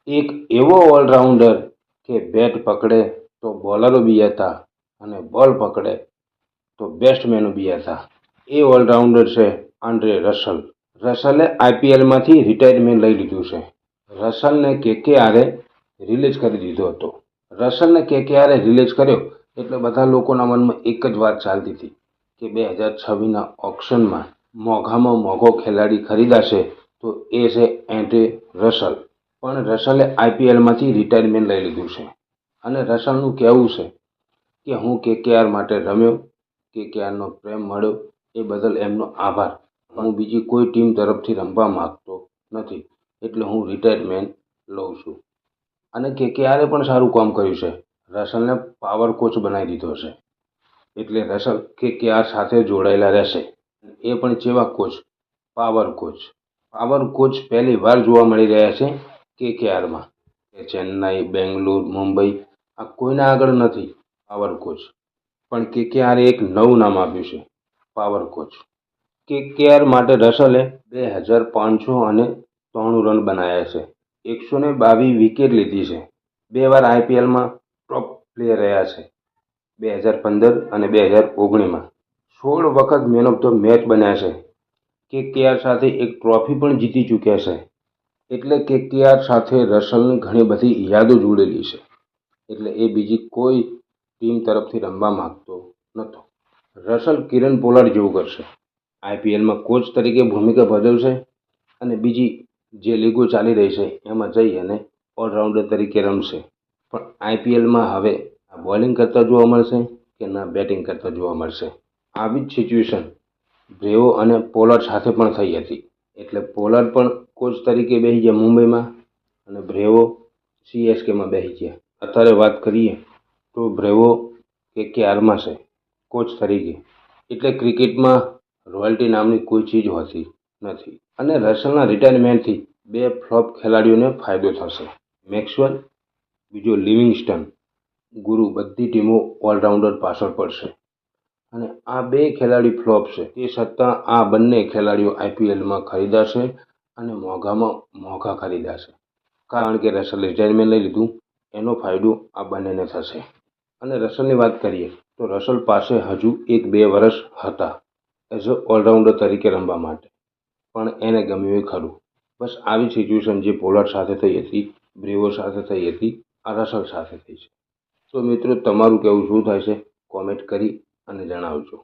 એક એવો ઓલરાઉન્ડર કે બેટ પકડે તો બોલરો બી હતા અને બોલ પકડે તો બેટ્સમેનો બી હતા. એ ઓલરાઉન્ડર છે આન્ડ્રે રસલ. રસલે આઈપીએલમાંથી રિટાયરમેન્ટ લઈ લીધું છે. રસલને કેકેઆરે રિલીઝ કરી દીધો હતો. રસલને કેકેઆરે રિલીઝ કર્યો એટલે બધા લોકોના મનમાં એક જ વાત ચાલતી હતી કે 2026ના ઓક્શનમાં મોંઘામાં મોંઘો ખેલાડી ખરીદાશે તો એ છે એન્ડ્રે રસલ. પણ રસલે આઈપીએલમાંથી રિટાયરમેન્ટ લઈ લીધું છે અને રસલનું કહેવું છે કે હું કેકેઆર માટે રમ્યો, કેકેઆરનો પ્રેમ મળ્યો એ બદલ એમનો આભાર. હું બીજી કોઈ ટીમ તરફથી રમવા માંગતો નથી એટલે હું રિટાયરમેન્ટ લઉં છું. અને કેકેઆરે પણ સારું કામ કર્યું છે. રસલને પાવર કોચ બનાવી દીધો છે એટલે રસલ કેકેઆર સાથે જોડાયેલા રહેશે. એ પણ જેવા coach, power coach. Power coach પહેલી વાર જોવા મળી રહ્યા છે કેકેઆરમાં. ચેન્નાઈ, બેંગ્લોર, મુંબઈ આ કોઈના આગળ નથી પાવર કોચ. પણ કેકેઆરે એક નવું નામ આપ્યું છે પાવર કોચ. કેકેઆર માટે રસલે 2593 રન બનાવ્યા છે, 122 વિકેટ લીધી છે, 2 વાર આઈપીએલમાં ટોપ પ્લેયર રહ્યા છે 2015 અને 2019માં. 16 વખત મેન ઓફ ધ મેચ બન્યા છે. કેકેઆર સાથે એક ટ્રોફી પણ જીતી ચૂક્યા છે. એટલે કેકેઆર સાથે રસલની ઘણી બધી યાદો જોડેલી છે. એટલે એ બીજી કોઈ ટીમ તરફથી રમવા માંગતો નહોતો. રસલ કિરણ પોલાર્ડ જેવું કરશે. આઈપીએલમાં કોચ તરીકે ભૂમિકા ભજવશે અને બીજી જે લીગો ચાલી રહી છે એમાં જઈ અને ઓલરાઉન્ડર તરીકે રમશે. પણ આઈપીએલમાં હવે બોલિંગ કરતા જોવા મળશે કે ના બેટિંગ કરતા જોવા મળશે. આવી જ સિચ્યુએશન બ્રેવો અને પોલાર્ડ સાથે પણ થઈ હતી. એટલે પોલાર્ડ પણ કોચ તરીકે બેસી ગયા મુંબઈમાં અને બ્રેવો સીએસકેમાં બેસી ગયા. અત્યારે વાત કરીએ તો બ્રેવો કેકેઆરમાં છે કોચ તરીકે. એટલે ક્રિકેટમાં રોયલ્ટી નામની કોઈ ચીજ હોતી નથી. અને રસલના રિટાયરમેન્ટથી 2 ફ્લોપ ખેલાડીઓને ફાયદો થશે. મેક્સવેલ, બીજો લિવિંગસ્ટન. ગુરુ બધી ટીમો ઓલરાઉન્ડર પાછળ પડશે અને આ 2 ખેલાડી ફ્લોપ છે. તે છતાં આ બંને ખેલાડીઓ આઈપીએલમાં ખરીદાશે અને મોંઘામાં મોંઘા ખરીદાશે. કારણ કે રસલે રિટાયરમેન્ટ લઈ લીધું એનો ફાયદો આ બંનેને થશે. અને રસલની વાત કરીએ તો રસલ પાસે હજુ 1-2 વર્ષ હતા એઝ અ ઓલરાઉન્ડર તરીકે રમવા માટે. પણ એને ગમ્યું એ ખરું. બસ આવી સિચ્યુએશન જે પોલાર્ડ સાથે થઈ હતી, બ્રેવો સાથે થઈ હતી, આ રસલ સાથે થઈ છે. તો મિત્રો તમારું કહેવું શું થાય છે કોમેન્ટ કરી અને જણાવજો.